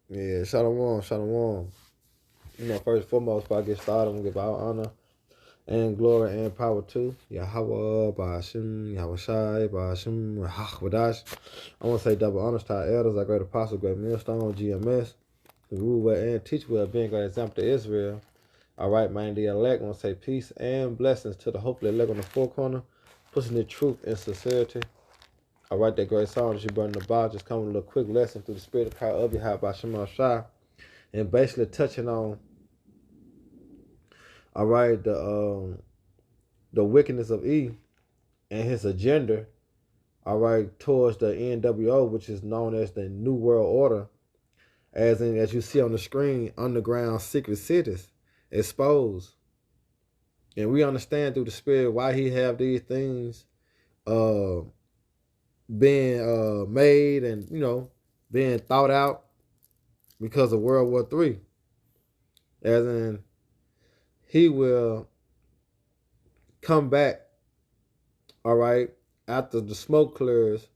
Yeah, shalom, shalom. First and foremost, before I get started, I'm going to give all honor and glory and power to Yahweh, Ba'ashim, Yahweh Shai, Ba'ashim, Rahwadash. I want to say double honors to our elders, our great apostle, great millstone, GMS, who rule well and teach well, being great example to Israel. All right, man, the elect, I want to say peace and blessings to the hopefully elect on the four corner, pushing the truth and sincerity. All right, that great song that you brought in the bar, just coming with a little quick lesson through the spirit of power of Yahweh, Ba'ashim, Shai, and basically touching on, all right, the wickedness of E and his agenda, all right, towards the NWO, which is known as the New World Order, as you see on the screen, underground secret cities exposed. And we understand through the spirit why he have these things being made and, being thought out because of World War III. As in, he will come back, all right, after the smoke clears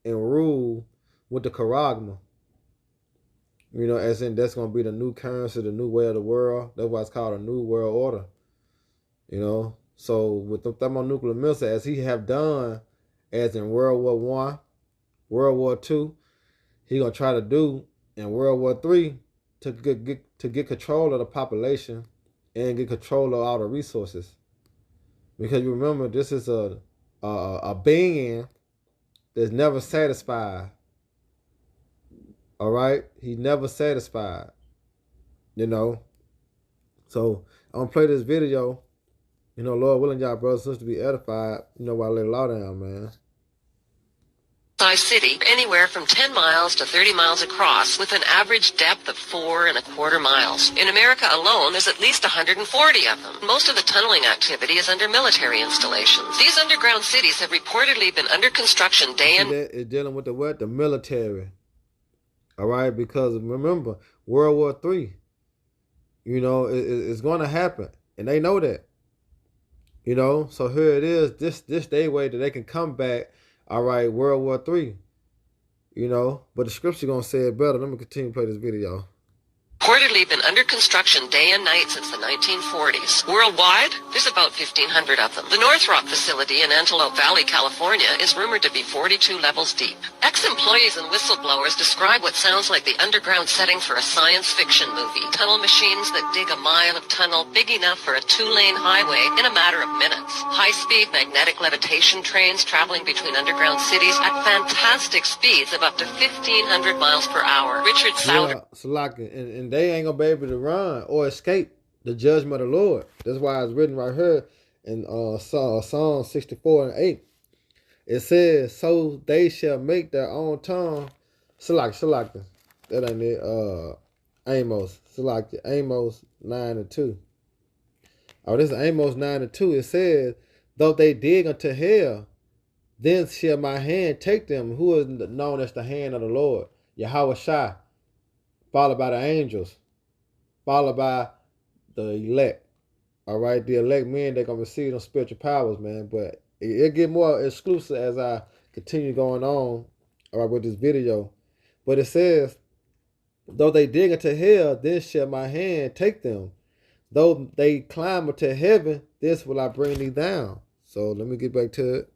and rule with the charagma. As in that's going to be the new currency, the new way of the world. That's why it's called a new world order. So with the thermonuclear missile, as he have done, as in World War One, World War Two, he gonna try to do in World War Three to get control of the population and get control of all the resources. Because you remember, this is a being that's never satisfied. All right, he's never satisfied. So I'm gonna play this video. Lord willing, y'all brothers and sisters be edified. While I lay the law down, man. Size city, anywhere from 10 miles to 30 miles across, with an average depth of 4.25 miles. In America alone, there's at least 140 of them. Most of the tunneling activity is under military installations. These underground cities have reportedly been under construction day and night. It's dealing with the what? The military. All right, because remember, World War III, it's going to happen, and they know that. So here it is, this day way that they can come back. All right, World War III. But the scripture gonna say it better. Let me continue to play this video. Reportedly been under construction day and night since the 1940s. Worldwide, there's about 1,500 of them. The North Rock facility in Antelope Valley, California, is rumored to be 42 levels deep. Ex-employees and whistleblowers describe what sounds like the underground setting for a science fiction movie. Tunnel machines that dig a mile of tunnel big enough for a 2-lane highway in a matter of minutes. High-speed magnetic levitation trains traveling between underground cities at fantastic speeds of up to 1,500 miles per hour. Richard Sauter. And they ain't gonna be able to run or escape the judgment of the Lord. That's why it's written right here in Psalm 64:8. It says, "So they shall make their own tongue." Salaka. That ain't it. Amos. Salaka. Amos 9:2. Oh, this is Amos 9:2. It says, "Though they dig unto hell, then shall my hand take them." Who is known as the hand of the Lord? Yahweh Shai. Followed by the angels, followed by the elect. All right, the elect men, they're going to receive them spiritual powers, man. But it'll get more exclusive as I continue going on, all right, with this video. But it says, "Though they dig into hell, then shall my hand take them. Though they climb into heaven, this will I bring thee down." So let me get back to it.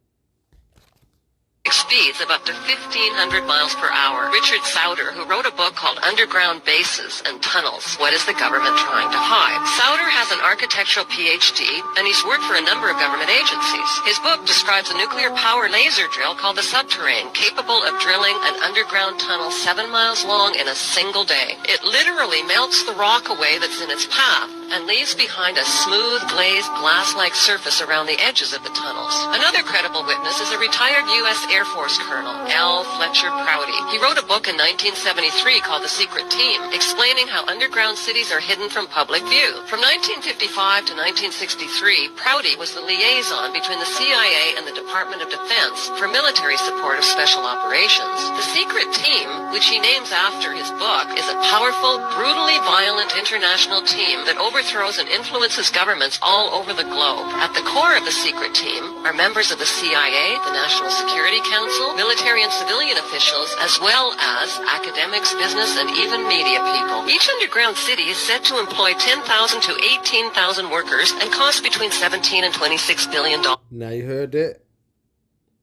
Speeds of up to 1,500 miles per hour. Richard Sauter, who wrote a book called Underground Bases and Tunnels, What is the Government Trying to Hide? Sauter has an architectural PhD, and he's worked for a number of government agencies. His book describes a nuclear power laser drill called the Subterrane, capable of drilling an underground tunnel 7 miles long in a single day. It literally melts the rock away that's in its path and leaves behind a smooth, glazed, glass-like surface around the edges of the tunnels. Another credible witness is a retired U.S. Air Force Colonel, L. Fletcher Prouty. He wrote a book in 1973 called The Secret Team, explaining how underground cities are hidden from public view. From 1955 to 1963, Prouty was the liaison between the CIA and the Department of Defense for military support of special operations. The Secret Team, which he names after his book, is a powerful, brutally violent international team that overthrows and influences governments all over the globe. At the core of the secret team are members of the CIA, the National Security Council, military and civilian officials, as well as academics, business, and even media people. Each underground city is said to employ 10,000 to 18,000 workers and cost between $17 and $26 billion. Now you heard that?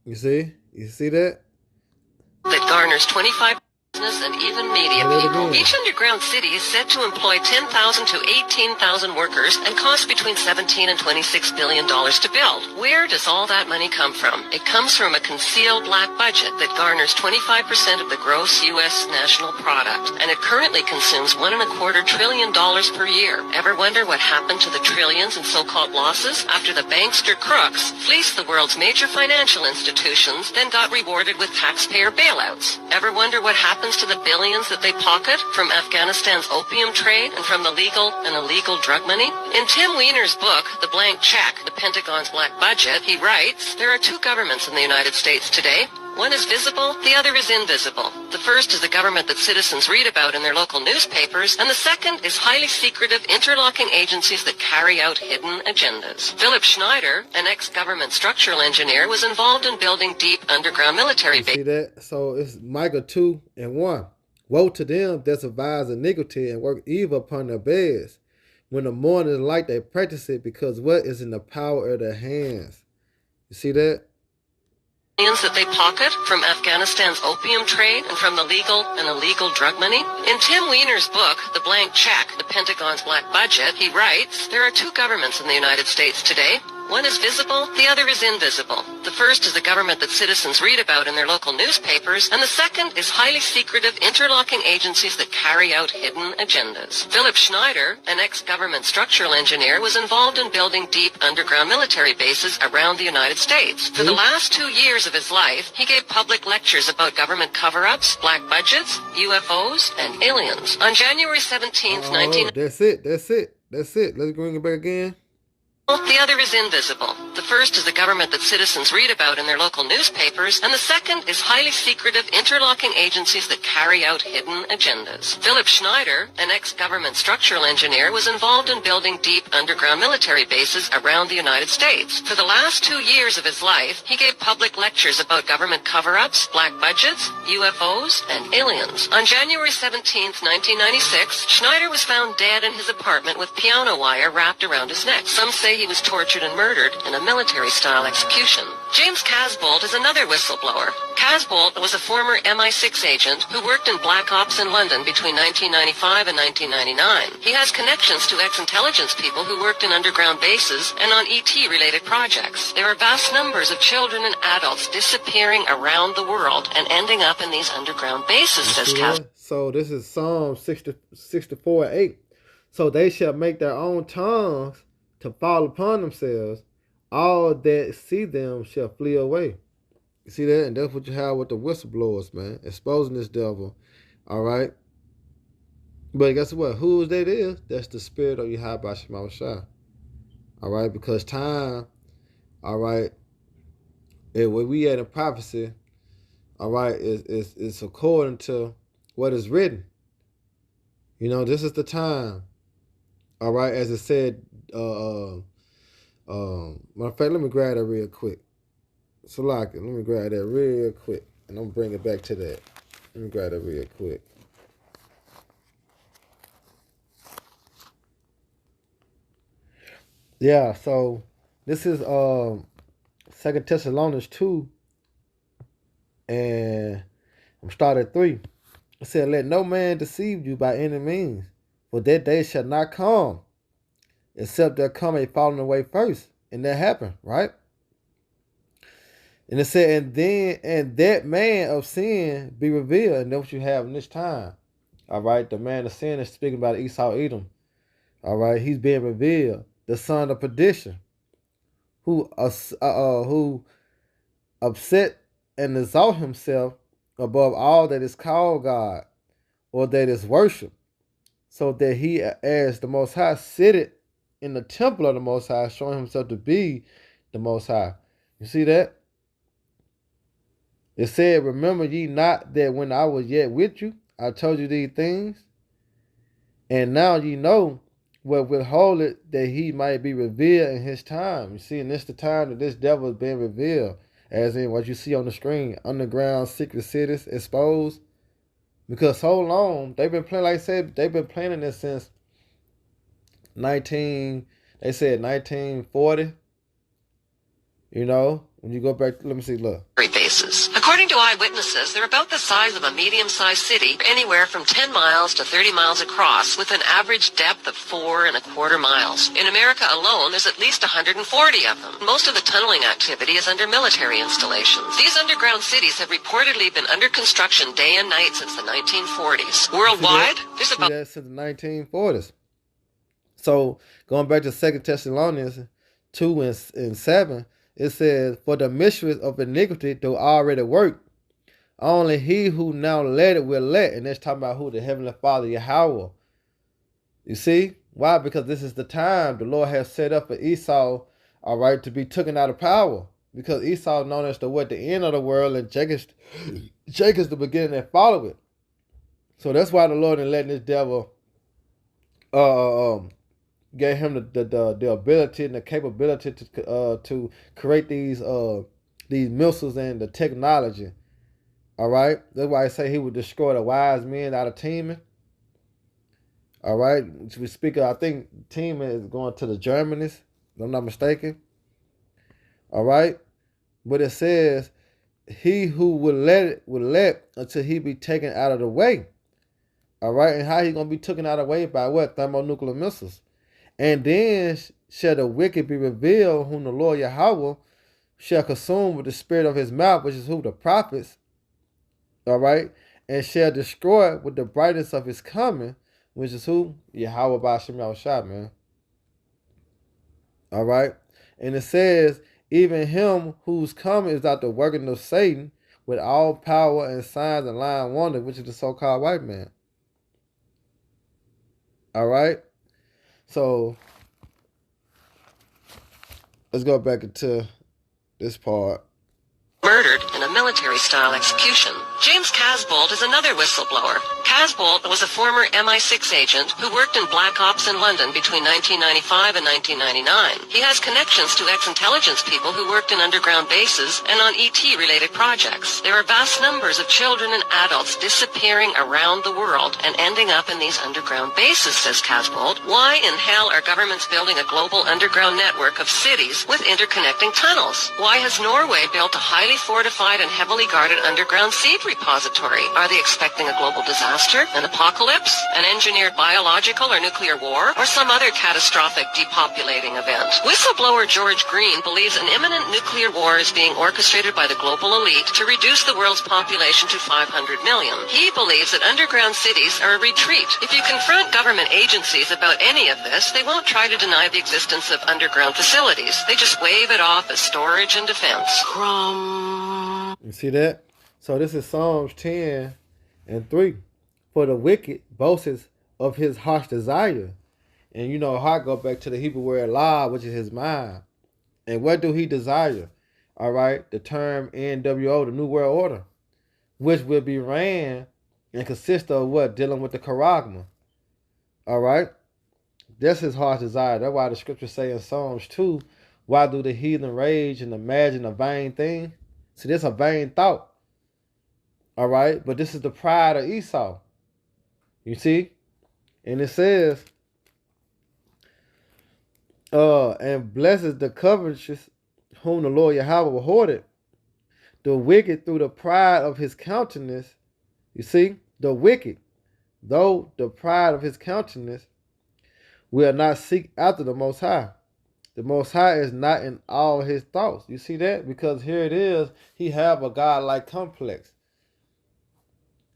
You see? You see that? That garners 25 business and even media people. Each underground city is said to employ 10,000 to 18,000 workers and cost between $17 and $26 billion to build. Where does all that money come from? It comes from a concealed black budget that garners 25% of the gross U.S. national product, and it currently consumes $1.25 trillion per year. Ever wonder what happened to the trillions in so-called losses after the bankster crooks fleeced the world's major financial institutions, then got rewarded with taxpayer bailouts? Ever wonder what happened to the billions that they pocket from Afghanistan's opium trade and from the legal and illegal drug money? In Tim Weiner's book, The Blank Check, The Pentagon's Black Budget, he writes, there are two governments in the United States today. One is visible, the other is invisible. The first is the government that citizens read about in their local newspapers, and the second is highly secretive, interlocking agencies that carry out hidden agendas. Philip Schneider, an ex-government structural engineer, was involved in building deep underground military bases. See that? So it's Micah 2 and 1. Woe to them that devise iniquity and work evil upon their beds. When the morning is light, they practice it, because what is in the power of their hands? You see that? That they pocket from Afghanistan's opium trade and from the legal and illegal drug money? In Tim Weiner's book, The Blank Check, The Pentagon's Black Budget, he writes, there are two governments in the United States today. One is visible, the other is invisible. The first is the government that citizens read about in their local newspapers, and the second is highly secretive, interlocking agencies that carry out hidden agendas. Philip Schneider, an ex-government structural engineer, was involved in building deep underground military bases around the United States. For the last 2 years of his life, he gave public lectures about government cover-ups, black budgets, UFOs, and aliens. On January 17th, 19... That's it. Let's bring it back again. The other is invisible. The first is the government that citizens read about in their local newspapers, and the second is highly secretive, interlocking agencies that carry out hidden agendas. Philip Schneider, an ex-government structural engineer, was involved in building deep underground military bases around the United States. For the last 2 years of his life, he gave public lectures about government cover-ups, black budgets, UFOs, and aliens. On January 17th, 1996, Schneider was found dead in his apartment with piano wire wrapped around his neck. Some say he was tortured and murdered in a military-style execution. James Casbolt is another whistleblower. Casbolt was a former MI6 agent who worked in Black Ops in London between 1995 and 1999. He has connections to ex-intelligence people who worked in underground bases and on ET-related projects. There are vast numbers of children and adults disappearing around the world and ending up in these underground bases, says Casbolt. So this is Psalm 64:8. So they shall make their own tongues to fall upon themselves, all that see them shall flee away. You see that? And that's what you have with the whistleblowers, man. Exposing this devil. All right? But guess what? Who that is? That's the spirit of Yahweh Shema Shai. All right? Because time, all right, and where we at in prophecy, all right, is according to what is written. You know, this is the time. All right, as it said, matter of fact, let me grab that real quick. Salaki, let me grab that real quick, and I'm gonna bring it back to that. Let me grab that real quick. Yeah, so this is 2 Thessalonians 2, and I'm starting at 3. It said, let no man deceive you by any means, for that day shall not come, except there come a falling away first. And that happened, right? And it said, and that man of sin be revealed. And that's what you have in this time. All right, the man of sin is speaking about Esau Edom. All right, he's being revealed. The son of perdition, who upset and exalt himself above all that is called God, or that is worship, so that he, as the Most High, sitteth in the temple of the Most High, showing himself to be the Most High. You see that? It said, remember ye not that when I was yet with you, I told you these things? And now ye know will withhold it that he might be revealed in his time. You see, and this the time that this devil is being revealed, as in what you see on the screen, underground secret cities exposed. Because so long they've been playing, like I said, they've been planning this since 1940. You know, when you go back, let me see, look. Bases. According to eyewitnesses, they're about the size of a medium-sized city, anywhere from 10 miles to 30 miles across, with an average depth of 4.25 miles. In America alone, there's at least 140 of them. Most of the tunneling activity is under military installations. These underground cities have reportedly been under construction day and night since the 1940s. Worldwide, there's about... Since the 1940s. So, going back to 2 Thessalonians 2 and 7, it says, for the mysteries of iniquity do already work. Only he who now let it will let. And that's talking about who? The Heavenly Father, Yahweh. You see? Why? Because this is the time the Lord has set up for Esau, all right, to be taken out of power. Because Esau is known as the end of the world, and Jacob's the beginning and follow it. So that's why the Lord is letting this devil gave him the ability and the capability to create these missiles and the technology. All right, that's why I say he would destroy the wise men out of Teman. All right, we speak of, I think Teman is going to the Germans, if I'm not mistaken. All right, but it says he who will let until he be taken out of the way. All right, and how he gonna be taken out of the way? By what? Thermonuclear missiles. And then shall the wicked be revealed, whom the Lord Yahweh shall consume with the spirit of his mouth, which is who? The prophets. All right. And shall destroy with the brightness of his coming, which is who? Yahweh Ba'ashem Yahushua, man. All right. And it says, even him whose coming is out the working of Satan with all power and signs and lying wonder, which is the so-called white man. All right. So, let's go back into this part. Murdered in a military-style execution. James Casbolt is another whistleblower. Casbolt was a former MI6 agent who worked in Black Ops in London between 1995 and 1999. He has connections to ex-intelligence people who worked in underground bases and on ET-related projects. There are vast numbers of children and adults disappearing around the world and ending up in these underground bases, says Casbolt. Why in hell are governments building a global underground network of cities with interconnecting tunnels? Why has Norway built a highly fortified and heavily guarded underground seed repository? Are they expecting a global disaster, an apocalypse, an engineered biological or nuclear war, or some other catastrophic depopulating event? Whistleblower George Green believes an imminent nuclear war is being orchestrated by the global elite to reduce the world's population to 500 million. He believes that underground cities are a retreat. If you confront government agencies about any of this, they won't try to deny the existence of underground facilities. They just wave it off as storage and defense. You see that? So this is Psalms 10 and 3. For the wicked boasts of his harsh desire. And you know, heart go back to the Hebrew word la, which is his mind. And what do he desire? All right, the term NWO, the New World Order, which will be ran and consist of what? Dealing with the charagma. All right, that's his heart's desire. That's why the scriptures say in Psalms 2, why do the heathen rage and imagine a vain thing? See, this is a vain thought. All right, but this is the pride of Esau. You see? And it says, and blesses the covetous whom the Lord Yahweh will hoard it. The wicked through the pride of his countenance. You see? The wicked, though the pride of his countenance, will not seek after the Most High. The Most High is not in all his thoughts. You see that? Because here it is, he have a God-like complex.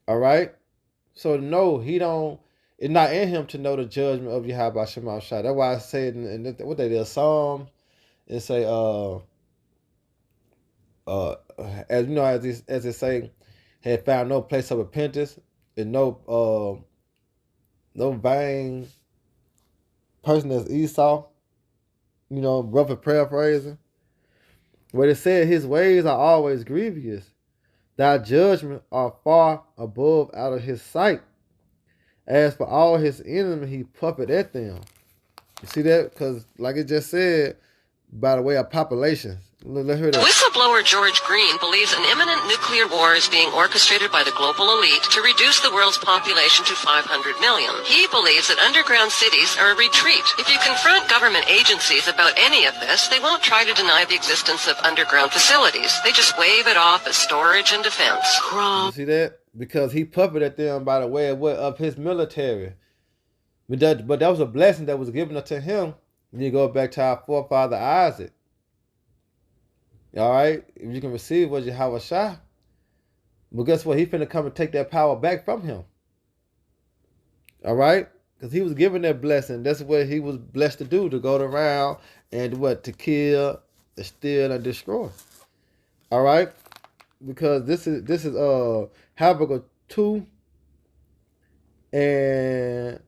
All right? So no, he don't, it's not in him to know the judgment of Yahweh Shema Shai. That's why I said in what they did, Psalm, and say, as you know, as it say, had found no place of repentance and no vain person as Esau. You know, rough and paraphrasing. But it said his ways are always grievous. Thy judgment are far above out of his sight. As for all his enemies, he puffeth at them. You see that? Because, like it just said, by the way of populations. Let's hear that. Whistleblower George Green believes an imminent nuclear war is being orchestrated by the global elite to reduce the world's population to 500 million. He believes that underground cities are a retreat. If you confront government agencies about any of this, they won't try to deny the existence of underground facilities. They just wave it off as storage and defense. You see that? Because he puppeted them by the way of what? Of his military. But that was a blessing that was given unto him. When you go back to our forefather Isaac. All right? If you can receive what Yahweh Shah. But guess what? He finna come and take that power back from him. All right? Because he was given that blessing. That's what he was blessed to do. To go around and what? To kill, to steal, and destroy. All right? Because this is Habakkuk 2 and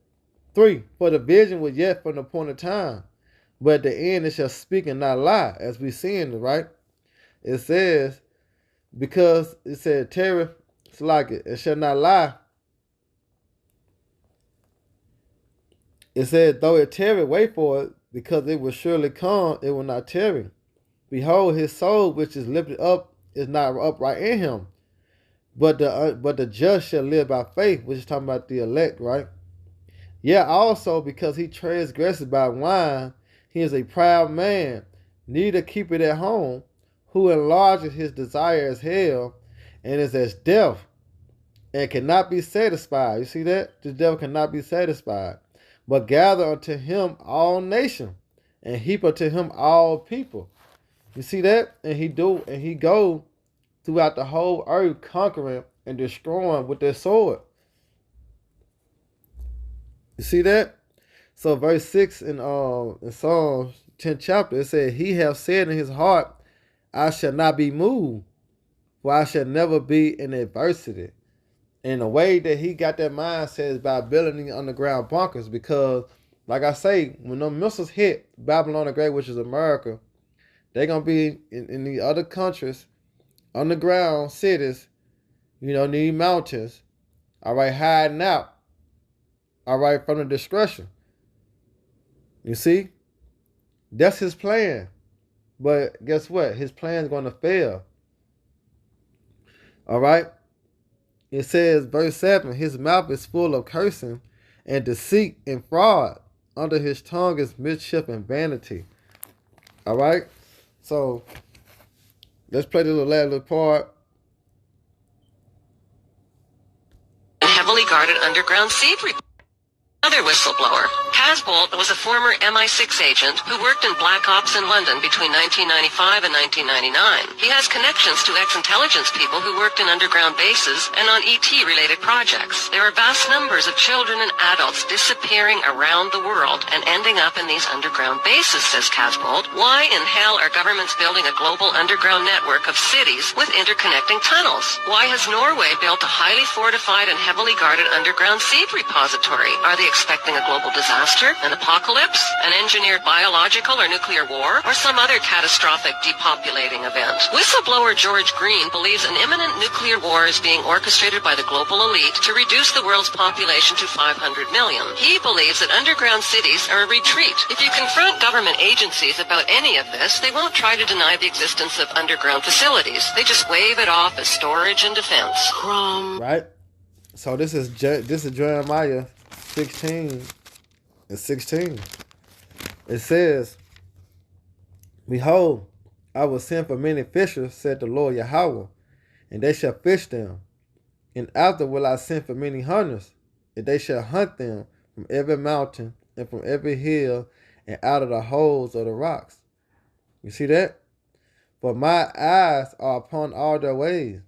3. For the vision was yet from the point of time, but at the end it shall speak and not lie, as we see in it, right? It says, because it said, terror, it's like it shall not lie. It said, though it tarry, wait for it, because it will surely come, it will not tarry. Behold, his soul which is lifted up is not upright in him, but the just shall live by faith, which is talking about the elect, right? Yeah, also because he transgresses by wine, he is a proud man, neither keep it at home, who enlarges his desire as hell, and is as death, and cannot be satisfied. You see that? The devil cannot be satisfied, but gather unto him all nations, and heap unto him all people. You see that? And he go throughout the whole earth, conquering and destroying with their sword. You see that? So verse 6 in Psalms 10th chapter, it said, he hath said in his heart, I shall not be moved, for I shall never be in adversity. And the way that he got that mindset is by building the underground bunkers, because, like I say, when them missiles hit Babylon the Great, which is America, they're going to be in the other countries, underground cities, these mountains, all right, hiding out, all right, from the destruction. You see? That's his plan. But guess what? His plan is going to fail. All right? It says, verse 7, his mouth is full of cursing and deceit and fraud. Under his tongue is mischief and vanity. All right? So, let's play the last little part. Heavily guarded underground seed. Another whistleblower. Casbolt was a former MI6 agent who worked in Black Ops in London between 1995 and 1999. He has connections to ex-intelligence people who worked in underground bases and on ET-related projects. There are vast numbers of children and adults disappearing around the world and ending up in these underground bases, says Casbolt. Why in hell are governments building a global underground network of cities with interconnecting tunnels? Why has Norway built a highly fortified and heavily guarded underground seed repository? Are they expecting a global disaster, an apocalypse, an engineered biological or nuclear war, or some other catastrophic depopulating event? Whistleblower George Green believes an imminent nuclear war is being orchestrated by the global elite to reduce the world's population to 500 million. He believes that underground cities are a retreat. If you confront government agencies about any of this, they won't try to deny the existence of underground facilities. They just wave it off as storage and defense. Right? So this is Jeremiah 16 and 16. It says, behold, I will send for many fishers, said the Lord Yahweh, and they shall fish them. And after will I send for many hunters, and they shall hunt them from every mountain and from every hill and out of the holes of the rocks. You see that? For my eyes are upon all their ways,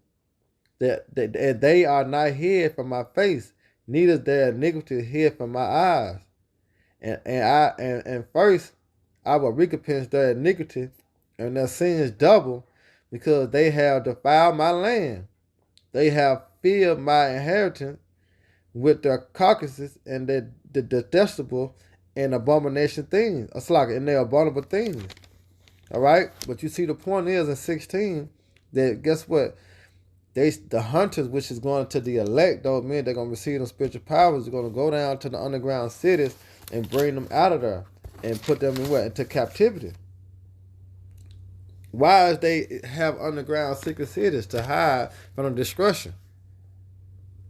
that they are not hid from my face, neither is their iniquity hid from my eyes. And first I will recompense their iniquity and their sins double, because they have defiled my land. They have filled my inheritance with their carcasses and the detestable and abomination things. It's like in their abominable things. All right? But you see, the point is in 16 that guess what? The hunters, which is going to the elect, those men, they're going to receive them spiritual powers. They're going to go down to the underground cities and bring them out of there. and put them in what? Into captivity. Why is they have underground secret cities? To hide from the destruction.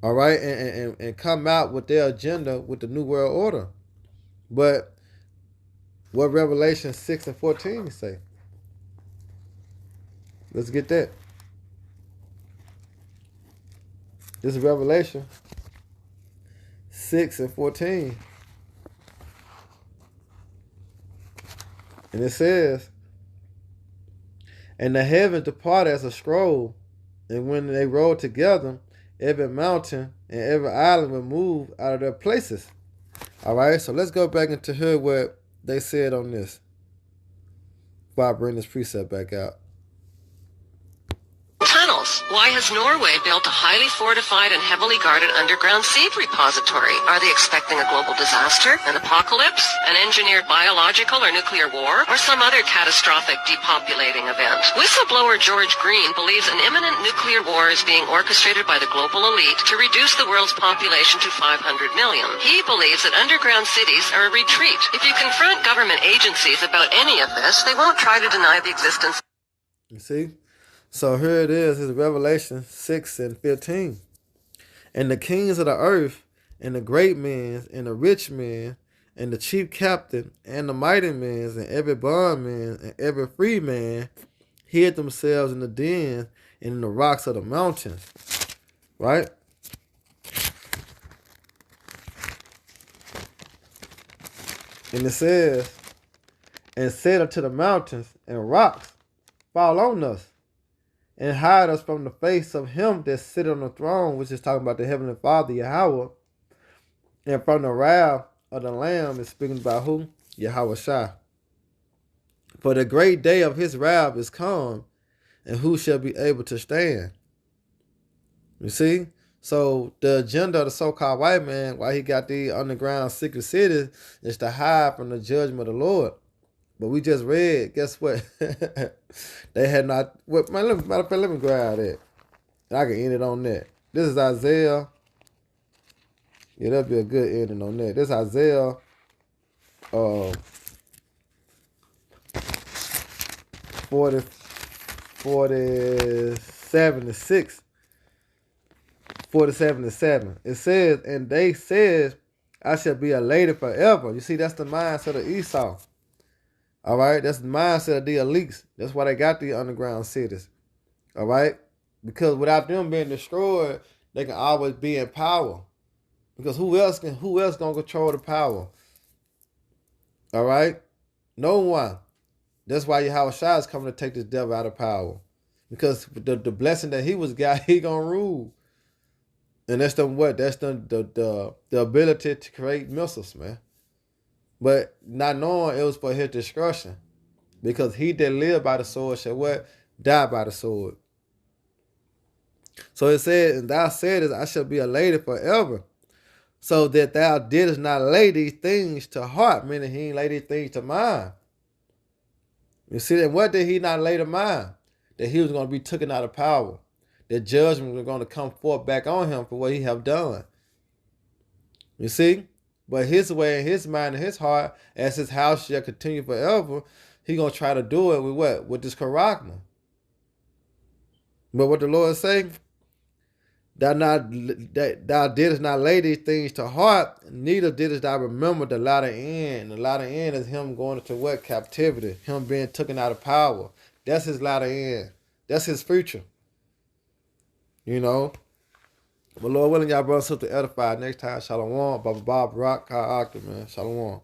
All right, and come out with their agenda with the New World Order. But what Revelation 6 and 14 say? Let's get that. This is Revelation 6 and 14. And it says, and the heavens departed as a scroll, and when they rolled together, every mountain and every island were moved out of their places. All right, so let's go back into hear what they said on this. Before I bring this precept back out. Tunnels. Why has Norway built a highly fortified and heavily guarded underground seed repository? Are they expecting a global disaster, an apocalypse, an engineered biological or nuclear war, or some other catastrophic depopulating event? Whistleblower George Green believes an imminent nuclear war is being orchestrated by the global elite to reduce the world's population to 500 million. He believes that underground cities are a retreat. If you confront government agencies about any of this, they won't try to deny the existence. You see? So here it is Revelation 6 and 15. And the kings of the earth, and the great men, and the rich men, and the chief captain, and the mighty men, and every bondman, and every free man, hid themselves in the dens and in the rocks of the mountains. Right? And it says, and said unto the mountains and rocks, fall on us, and hide us from the face of him that sitteth on the throne, which is talking about the Heavenly Father, Yahweh, and from the wrath of the Lamb, is speaking about who? Yahweh Shai. For the great day of his wrath is come, and who shall be able to stand? You see? So the agenda of the so-called white man, why he got these underground secret cities, is to hide from the judgment of the Lord. But we just read, guess what? They had not. What, man, matter of fact, let me grab that. I can end it on that. This is Isaiah. Yeah, that'd be a good ending on that. This is Isaiah 47 to 6. 47 to 7. It says, and they said, I shall be a lady forever. You see, that's the mindset of Esau. All right, that's the mindset of the elites. That's why they got the underground cities. All right, because without them being destroyed, they can always be in power. Because who else gonna control the power? All right, no one. That's why Yahweh Shai is coming to take this devil out of power. Because the blessing that he was got, he gonna rule. And that's the what? That's the ability to create missiles, man. But not knowing it was for his destruction. Because he that live by the sword shall what? Die by the sword. So it said, and thou saidest, I shall be a lady forever. So that thou didst not lay these things to heart, meaning he ain't lay these things to mind. You see, and what did he not lay to mind? That he was going to be taken out of power. That judgment was going to come forth back on him for what he have done. You see? But his way, his mind, and his heart, as his house shall continue forever, he going to try to do it with what? With this charagma. But what the Lord is saying, thou didst not lay these things to heart, neither didst thou remember the latter end. The latter end is him going into what? Captivity. Him being taken out of power. That's his latter end. That's his future. You know? But Lord willing, y'all brothers and sisters edified. Next time, Shalom. Baba Bob Rock, Kyle Octa, man. Shalom.